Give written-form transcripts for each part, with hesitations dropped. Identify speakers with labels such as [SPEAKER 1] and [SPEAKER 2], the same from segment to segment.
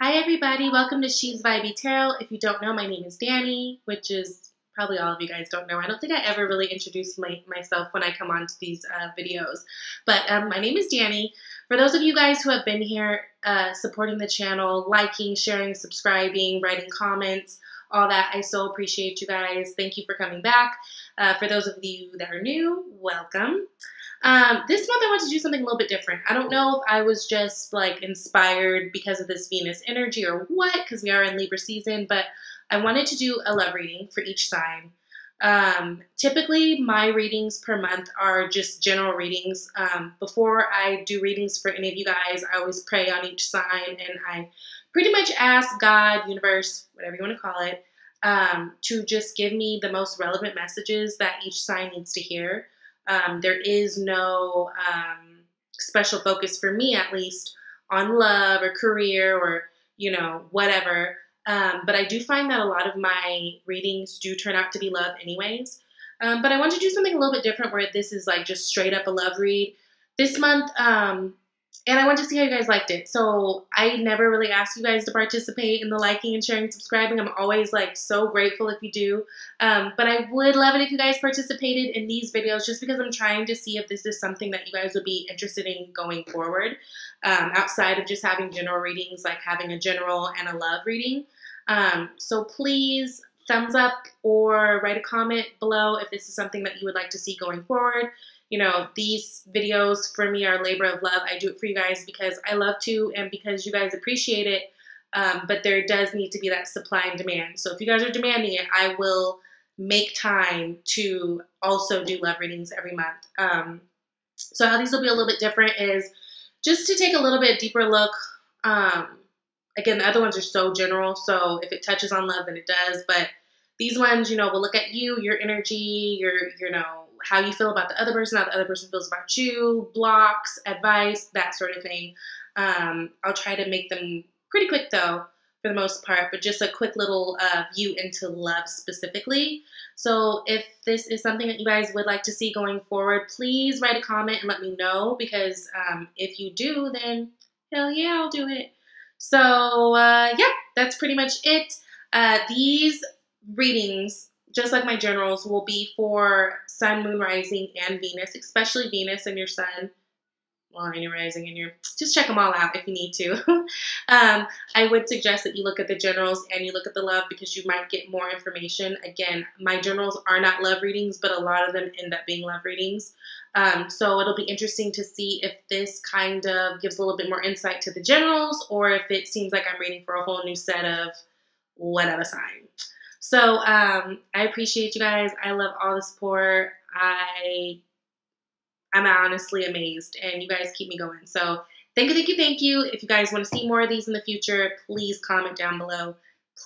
[SPEAKER 1] Hi everybody, welcome to She's Vibey Tarot. If you don't know, my name is Danny, which is probably all of you guys don't know. I don't think I ever really introduced myself when I come on to these videos. But my name is Danny. For those of you guys who have been here supporting the channel, liking, sharing, subscribing, writing comments, all that, I so appreciate you guys. Thank you for coming back. For those of you that are new, welcome. This month I want to do something a little bit different. I don't know if I was just like inspired because of this Venus energy or what, because we are in Libra season, but I wanted to do a love reading for each sign. Typically my readings per month are just general readings. Before I do readings for any of you guys, I always pray on each sign and I pretty much ask God, universe, whatever you want to call it, to just give me the most relevant messages that each sign needs to hear. There is no special focus for me, at least, on love or career or, whatever. But I do find that a lot of my readings do turn out to be love anyways. But I want to do something a little bit different where this is like just straight up a love read this month. And I want to see how you guys liked it. So I never really ask you guys to participate in the liking and sharing and subscribing. I'm always like so grateful if you do. But I would love it if you guys participated in these videos just because I'm trying to see if this is something that you guys would be interested in going forward. Outside of just having general readings, like having a general and a love reading. So please thumbs up or write a comment below if this is something that you would like to see going forward. These videos for me are labor of love. I do it for you guys because I love to and because you guys appreciate it. But there does need to be that supply and demand. So if you guys are demanding it, I will make time to also do love readings every month. So how these will be a little bit different is just to take a little bit deeper look. Again, the other ones are so general. So if it touches on love, then it does. But these ones, will look at you, your energy, how you feel about the other person, how the other person feels about you, blocks, advice, that sort of thing. I'll try to make them pretty quick though, for the most part, but just a quick little view into love specifically. So if this is something that you guys would like to see going forward, please write a comment and let me know because if you do, then hell yeah, I'll do it. So yeah, that's pretty much it. These readings, just like my generals, will be for sun, moon, rising, and Venus, especially Venus and your sun. Well, and your rising and your, just check them all out if you need to. I would suggest that you look at the generals and you look at the love because you might get more information. Again, my generals are not love readings, but a lot of them end up being love readings. So it'll be interesting to see if this kind of gives a little bit more insight to the generals or if it seems like I'm reading for a whole new set of whatever sign. So I appreciate you guys. I love all the support. I'm honestly amazed, and you guys keep me going. So thank you, thank you, thank you. If you guys want to see more of these in the future, please comment down below.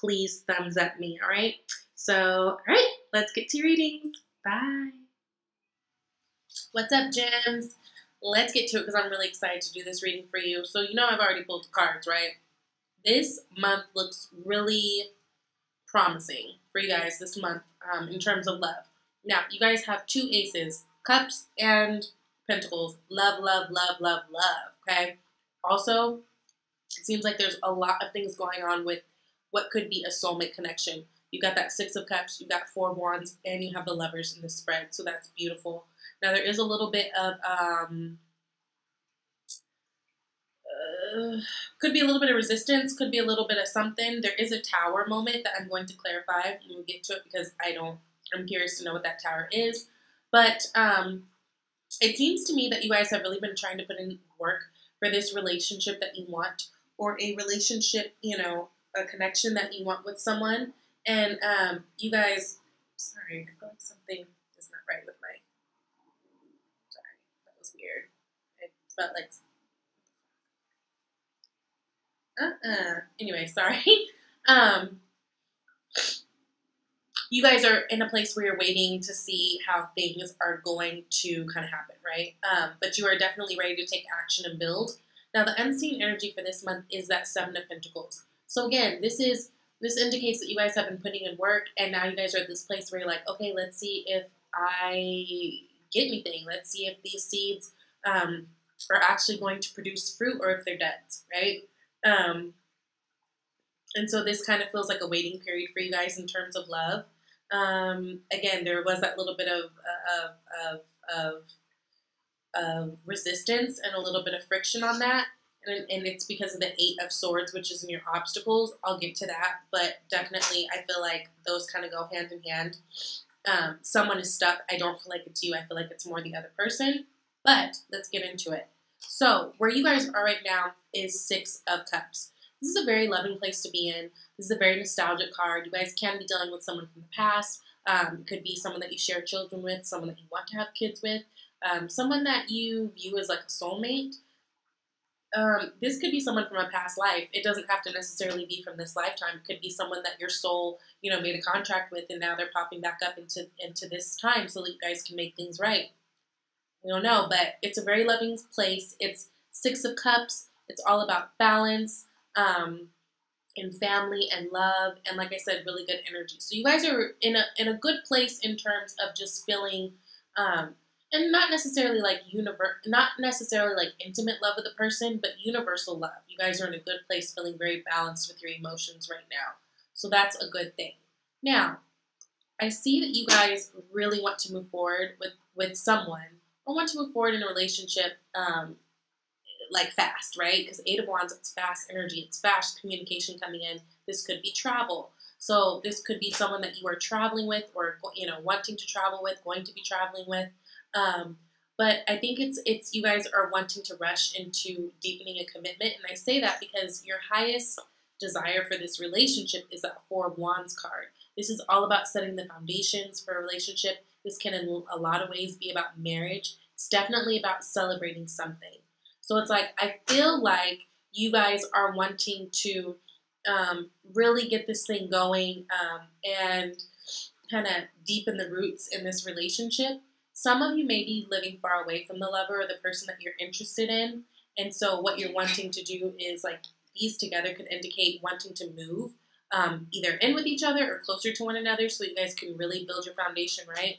[SPEAKER 1] Please thumbs up me, all right? So, all right, let's get to readings. Bye. What's up, gems? Let's get to it because I'm really excited to do this reading for you. So I've already pulled the cards, right? This month looks really promising for you guys this month in terms of love. Now, you guys have two aces, cups and pentacles. Love, love, love, love, love, okay? Also, it seems like there's a lot of things going on with what could be a soulmate connection. You got that Six of Cups, you got Four of Wands, and you have the Lovers in the spread, so that's beautiful. Now, there is a little bit of, could be a little bit of resistance, could be a little bit of something. There is a tower moment that I'm going to clarify when we get to it because I'm curious to know what that tower is. But it seems to me that you guys have really been trying to put in work for this relationship that you want or a relationship, a connection that you want with someone. And you guys, sorry, I feel like something is not right with my, sorry, that was weird. I felt like, anyway, sorry. You guys are in a place where you're waiting to see how things are going to kind of happen, right? But you are definitely ready to take action and build. Now, the unseen energy for this month is that Seven of Pentacles. So again, this indicates that you guys have been putting in work, and now you guys are at this place where you're like, okay, let's see if I get anything. Let's see if these seeds are actually going to produce fruit or if they're dead, right? And so this kind of feels like a waiting period for you guys in terms of love. Again, there was that little bit of, resistance and a little bit of friction on that. And it's because of the Eight of Swords, which is in your obstacles. I'll get to that. But definitely, I feel like those kind of go hand in hand. Someone is stuck. I don't feel like it's you. I feel like it's more the other person. But let's get into it. So where you guys are right now is Six of Cups. This is a very loving place to be in. This is a very nostalgic card. You guys can be dealing with someone from the past. It could be someone that you share children with, someone that you want to have kids with, someone that you view as like a soulmate. This could be someone from a past life. It doesn't have to necessarily be from this lifetime. It could be someone that your soul, made a contract with, and now they're popping back up into this time so that you guys can make things right. We don't know, but it's a very loving place. It's Six of Cups. It's all about balance, and family and love, and like I said, really good energy. So you guys are in a good place in terms of just feeling, and not necessarily like intimate love with a person, but universal love. You guys are in a good place, feeling very balanced with your emotions right now. So that's a good thing. Now, I see that you guys really want to move forward with someone, or want to move forward in a relationship, like fast, right? Because Eight of Wands, it's fast energy, it's fast communication coming in. This could be travel. So this could be someone that you are traveling with, or wanting to travel with, going to be traveling with. But I think it's you guys are wanting to rush into deepening a commitment, and I say that because your highest desire for this relationship is that Four of Wands card. This is all about setting the foundations for a relationship. This can, in a lot of ways, be about marriage. It's definitely about celebrating something. So it's like, I feel like you guys are wanting to really get this thing going, and kind of deepen the roots in this relationship. Some of you may be living far away from the lover or the person that you're interested in. And so what you're wanting to do is, like, these together could indicate wanting to move either in with each other or closer to one another so you guys can really build your foundation, right?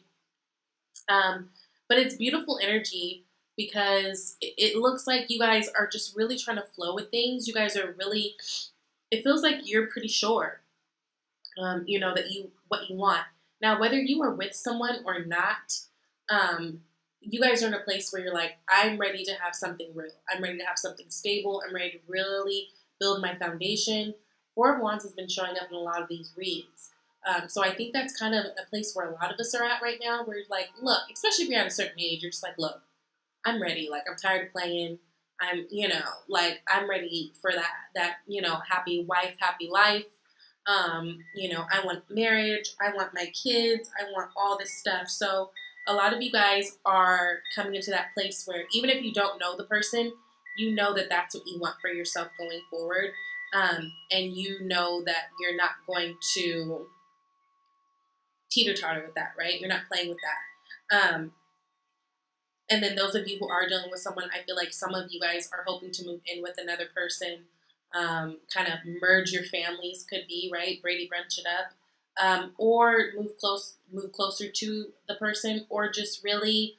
[SPEAKER 1] But it's beautiful energy, because it looks like you guys are just really trying to flow with things. You guys are really, it feels like you're pretty sure, that what you want. Now, whether you are with someone or not, you guys are in a place where you're like, I'm ready to have something real. I'm ready to have something stable. I'm ready to really build my foundation. Four of Wands has been showing up in a lot of these reads. So I think that's kind of a place where a lot of us are at right now, where you're like, look, especially if you're at a certain age, you're just like, look, I'm ready. Like, I'm tired of playing. I'm ready for that, happy wife, happy life. I want marriage. I want my kids. I want all this stuff. So a lot of you guys are coming into that place where even if you don't know the person, you know that that's what you want for yourself going forward. And you know that you're not going to teeter-totter with that, right? You're not playing with that. And then those of you who are dealing with someone, I feel like some of you guys are hoping to move in with another person, kind of merge your families, could be, right? Brady Bunch it up, or move closer to the person, or just really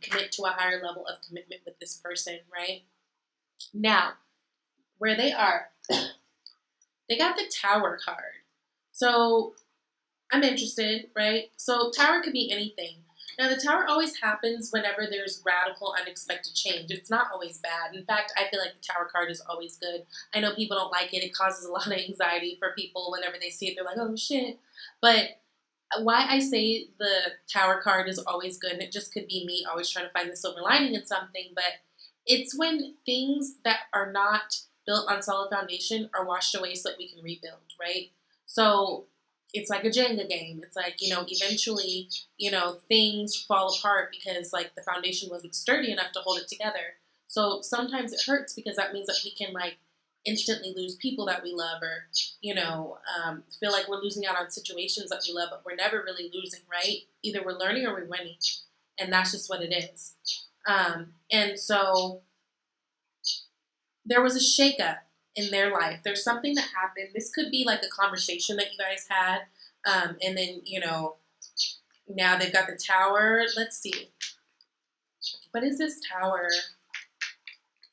[SPEAKER 1] commit to a higher level of commitment with this person, right? Now, where they are, they got the Tower card. So I'm interested, right? So Tower could be anything. Now, the Tower always happens whenever there's radical, unexpected change. It's not always bad. In fact, I feel like the Tower card is always good. I know people don't like it. It causes a lot of anxiety for people whenever they see it. They're like, oh, shit. But why I say the Tower card is always good, and it just could be me always trying to find the silver lining in something, but it's when things that are not built on solid foundation are washed away so that we can rebuild, right? So it's like a Jenga game. It's like, eventually, things fall apart because, like, the foundation wasn't sturdy enough to hold it together. So sometimes it hurts because that means that we can, like, instantly lose people that we love, or, feel like we're losing out on situations that we love, but we're never really losing, right? Either we're learning or we're winning. And that's just what it is. And so there was a shakeup in their life. There's something that happened. This could be like a conversation that you guys had. And then, now they've got the Tower. Let's see. What is this Tower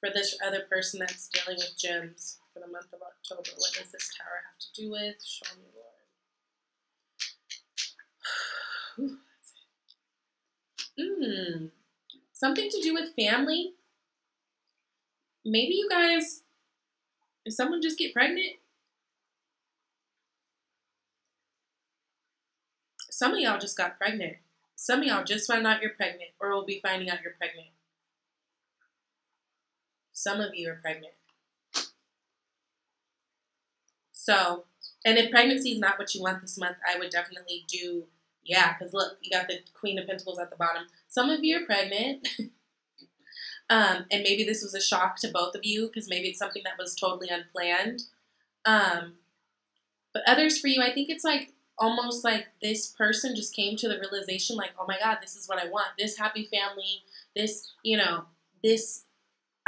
[SPEAKER 1] for this other person that's dealing with gems for for the month of October. What does this Tower have to do with? Show me, Lord. Something to do with family. Maybe you guys, did someone just get pregnant? Some of y'all just got pregnant. Some of y'all just found out you're pregnant or will be finding out you're pregnant. Some of you are pregnant. So, and if pregnancy is not what you want this month, I would definitely do, yeah, because look, you got the Queen of Pentacles at the bottom. Some of you are pregnant. And maybe this was a shock to both of you because maybe it's something that was totally unplanned. But others for you, I think it's like almost like this person just came to the realization like, oh my God, this is what I want. This happy family, this, you know, this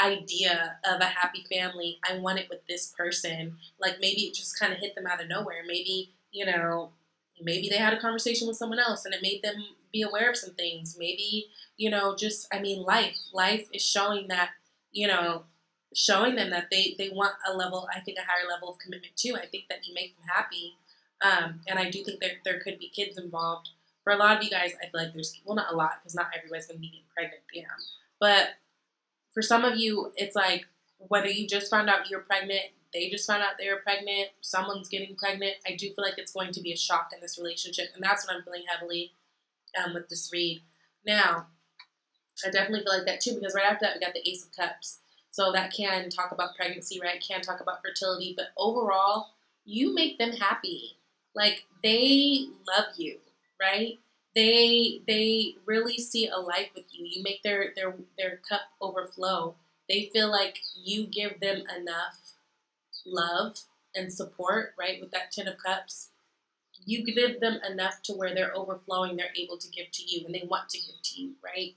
[SPEAKER 1] idea of a happy family, I want it with this person. Like maybe it just kind of hit them out of nowhere. Maybe, you know, maybe they had a conversation with someone else and it made them be aware of some things. Maybe, you know, just, I mean, life is showing that, you know, showing them that they want a level, I think a higher level of commitment too. I think that you make them happy. And I do think there could be kids involved. For a lot of you guys, I feel like there's, well, not a lot, because not everybody's going to be getting pregnant, yeah. But for some of you, it's like, whether you just found out you're pregnant, they just found out they were pregnant, someone's getting pregnant, I do feel like it's going to be a shock in this relationship. And that's what I'm feeling heavily with this read. Now, I definitely feel like that too, because right after that, we got the Ace of Cups. So that can talk about pregnancy, right? Can talk about fertility. But overall, you make them happy. Like, they love you, right? They really see a life with you. You make their cup overflow. They feel like you give them enough love and support, right? With that Ten of Cups, you give them enough to where they're overflowing. They're able to give to you, and they want to give to you, right?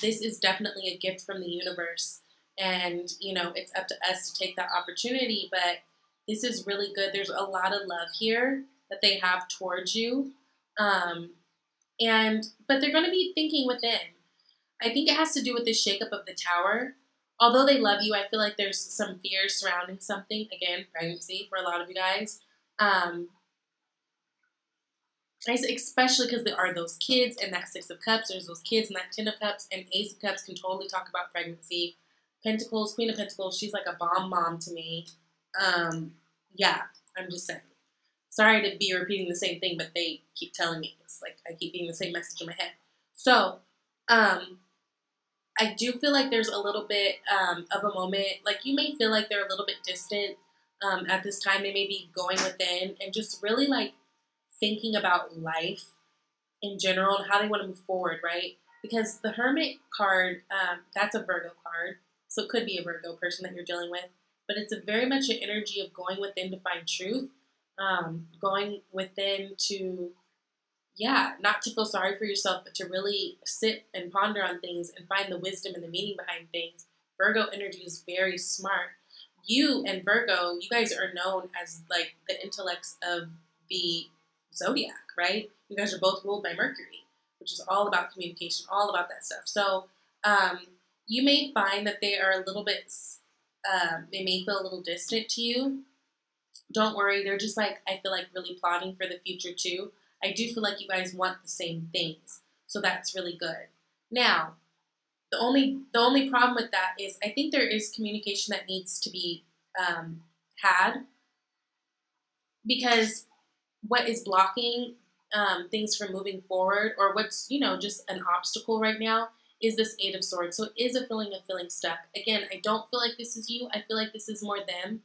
[SPEAKER 1] This is definitely a gift from the universe, and you know it's up to us to take that opportunity. But this is really good. There's a lot of love here that they have towards you. But they're going to be thinking within. I think it has to do with this shakeup of the Tower. Although they love you, I feel like there's some fears surrounding something. Again, pregnancy for a lot of you guys. Especially because there are those kids and that Six of Cups. There's those kids and that Ten of Cups. And Ace of Cups can totally talk about pregnancy. Pentacles, Queen of Pentacles, she's like a bomb mom to me. Yeah, I'm just saying. Sorry to be repeating the same thing, but they keep telling me. It's like I keep getting the same message in my head. So, I do feel like there's a little bit of a moment. Like, you may feel like they're a little bit distant at this time. They may be going within and just really, like, thinking about life in general and how they want to move forward, right? Because the Hermit card, that's a Virgo card. So it could be a Virgo person that you're dealing with. But it's a very much an energy of going within to find truth. Going within to, yeah, not to feel sorry for yourself, but to really sit and ponder on things and find the wisdom and the meaning behind things. Virgo energy is very smart. You and Virgo, you guys are known as like the intellects of the zodiac, right? You guys are both ruled by Mercury, which is all about communication, all about that stuff. So you may find that they are a little bit, they may feel a little distant to you. Don't worry, they're just like, I feel like really plotting for the future too. I do feel like you guys want the same things. So that's really good. Now, the only problem with that is I think there is communication that needs to be had, because what is blocking things from moving forward, or what's, you know, just an obstacle right now, is this Eight of Swords. So it is a feeling of feeling stuck. Again, I don't feel like this is you. I feel like this is more them.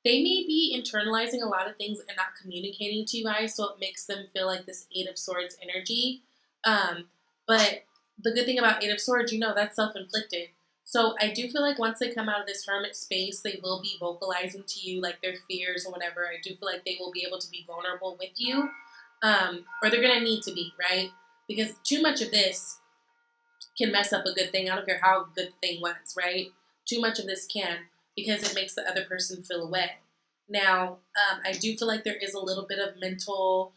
[SPEAKER 1] They may be internalizing a lot of things and not communicating to you guys, so it makes them feel like this Eight of Swords energy. But the good thing about Eight of Swords, you know, that's self-inflicted. So I do feel like once they come out of this hermit space, they will be vocalizing to you like their fears or whatever. I do feel like they will be able to be vulnerable with you, or they're going to need to be, right? Because too much of this can mess up a good thing. I don't care how good the thing was, right? Too much of this can, because it makes the other person feel away. Now, I do feel like there is a little bit of mental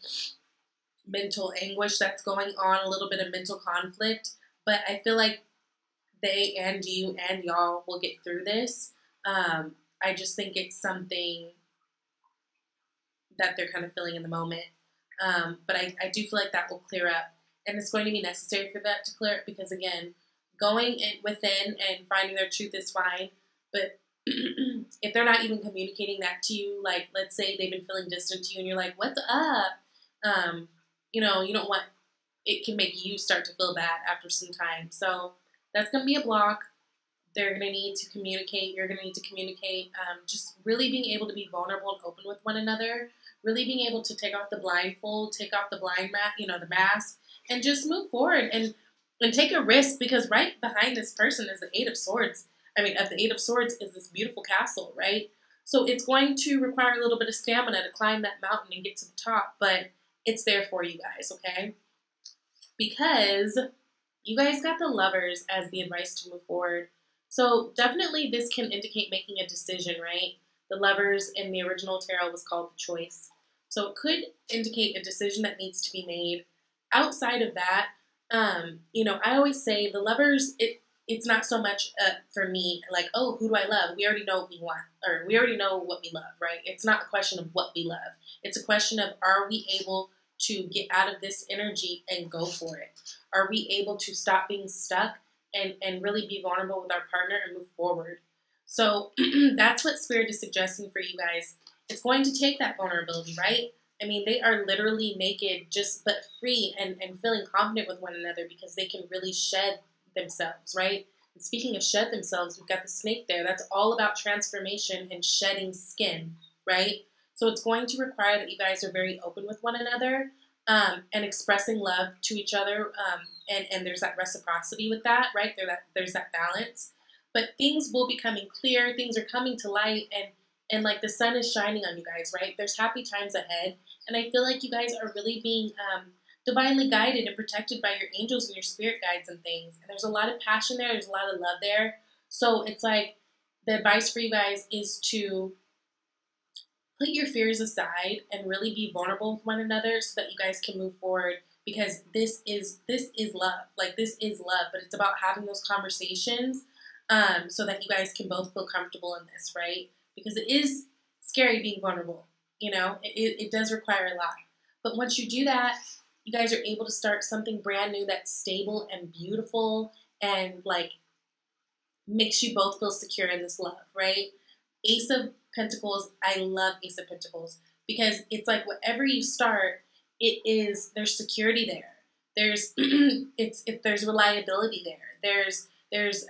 [SPEAKER 1] anguish that's going on, a little bit of mental conflict, but I feel like they and you and y'all will get through this. I just think it's something that they're kind of feeling in the moment. But I do feel like that will clear up. And it's going to be necessary for that to clear up because, again, going within and finding their truth is fine. But if they're not even communicating that to you, like, let's say they've been feeling distant to you and you're like, what's up? You know, you don't want, it can make you start to feel bad after some time. So that's going to be a block. They're going to need to communicate. You're going to need to communicate. Just really being able to be vulnerable and open with one another. Really being able to take off the blindfold, take off the the mask, and just move forward and take a risk, because right behind this person is the Eight of Swords. The Eight of Swords is this beautiful castle, right? So it's going to require a little bit of stamina to climb that mountain and get to the top, but it's there for you guys, okay? Because you guys got the Lovers as the advice to move forward. So definitely this can indicate making a decision, right? The Lovers in the original tarot was called the Choice. So it could indicate a decision that needs to be made. Outside of that, I always say the Lovers, it's not so much for me like, oh, who do I love? We already know what we want, or we already know what we love, right? It's not a question of what we love. It's a question of, are we able to get out of this energy and go for it? Are we able to stop being stuck and really be vulnerable with our partner and move forward? So that's what Spirit is suggesting for you guys. It's going to take that vulnerability, right? They are literally naked, but free and feeling confident with one another because they can really shed themselves, right? And speaking of shed themselves, we've got the snake there. That's all about transformation and shedding skin, right? So it's going to require that you guys are very open with one another and expressing love to each other. And there's that reciprocity with that, right? There's that balance. But things will be coming clear. Things are coming to light, and like the sun is shining on you guys, right? There's happy times ahead. And I feel like you guys are really being divinely guided and protected by your angels and your spirit guides and things. And there's a lot of passion there. There's a lot of love there. So it's like the advice for you guys is to put your fears aside and really be vulnerable with one another so that you guys can move forward, because this is love. Like, this is love, but it's about having those conversations so that you guys can both feel comfortable in this, right? Because it is scary being vulnerable. It does require a lot. But once you do that, you guys are able to start something brand new that's stable and beautiful and, like, makes you both feel secure in this love, right? Ace of Pentacles, I love Ace of Pentacles because it's like whatever you start, there's security there. There's there's reliability there. There's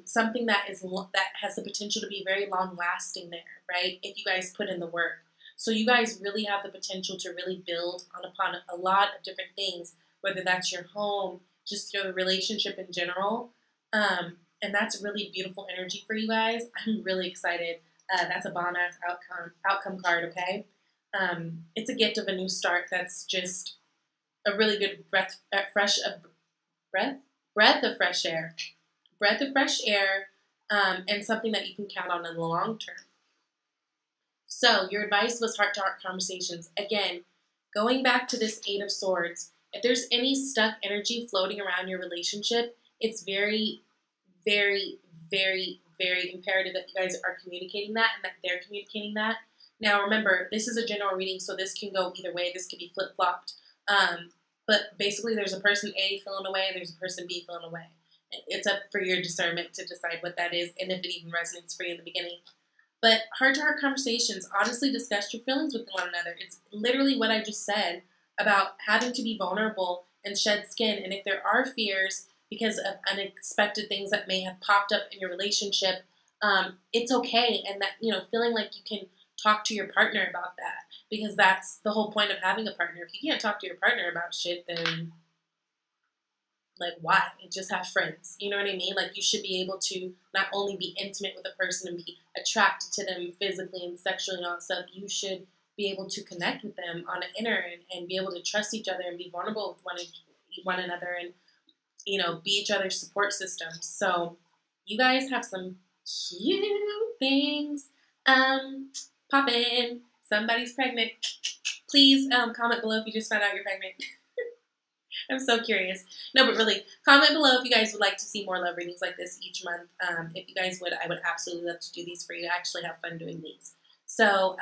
[SPEAKER 1] something that has the potential to be very long lasting there, right? If you guys put in the work. So you guys really have the potential to really build upon a lot of different things, whether that's your home, just your relationship in general. And that's really beautiful energy for you guys. I'm really excited. That's a bomb-ass outcome card, okay? It's a gift of a new start that's just a really good breath of fresh air. Breath of fresh air, and something that you can count on in the long term. So your advice was heart-to-heart conversations. Again, going back to this Eight of Swords, if there's any stuck energy floating around your relationship, it's very, very, very, very imperative that you guys are communicating that and that they're communicating that. Now, remember, this is a general reading, so this can go either way. This could be flip-flopped. But basically, there's a person A feeling away and there's a person B feeling away. It's up for your discernment to decide what that is and if it even resonates for you in the beginning. But heart-to-heart conversations, honestly discuss your feelings with one another. It's literally what I just said about having to be vulnerable and shed skin. And if there are fears because of unexpected things that may have popped up in your relationship, it's okay. And that, feeling like you can talk to your partner about that, because that's the whole point of having a partner. If you can't talk to your partner about shit, then like, why? Just have friends. You know what I mean? Like, you should be able to not only be intimate with a person and be attracted to them physically and sexually and all that stuff, you should be able to connect with them on an inner and be able to trust each other and be vulnerable with one another and, be each other's support systems. So you guys have some cute things pop in. Somebody's pregnant. Please comment below if you just found out you're pregnant. I'm so curious. No, but really, comment below if you guys would like to see more love readings like this each month. If you guys would, I would absolutely love to do these for you. I actually have fun doing these. So,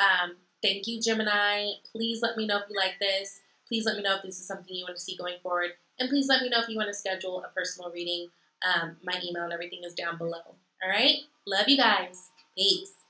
[SPEAKER 1] thank you, Gemini. Please let me know if you like this. Please let me know if this is something you want to see going forward. And please let me know if you want to schedule a personal reading. My email and everything is down below. All right? Love you guys. Peace.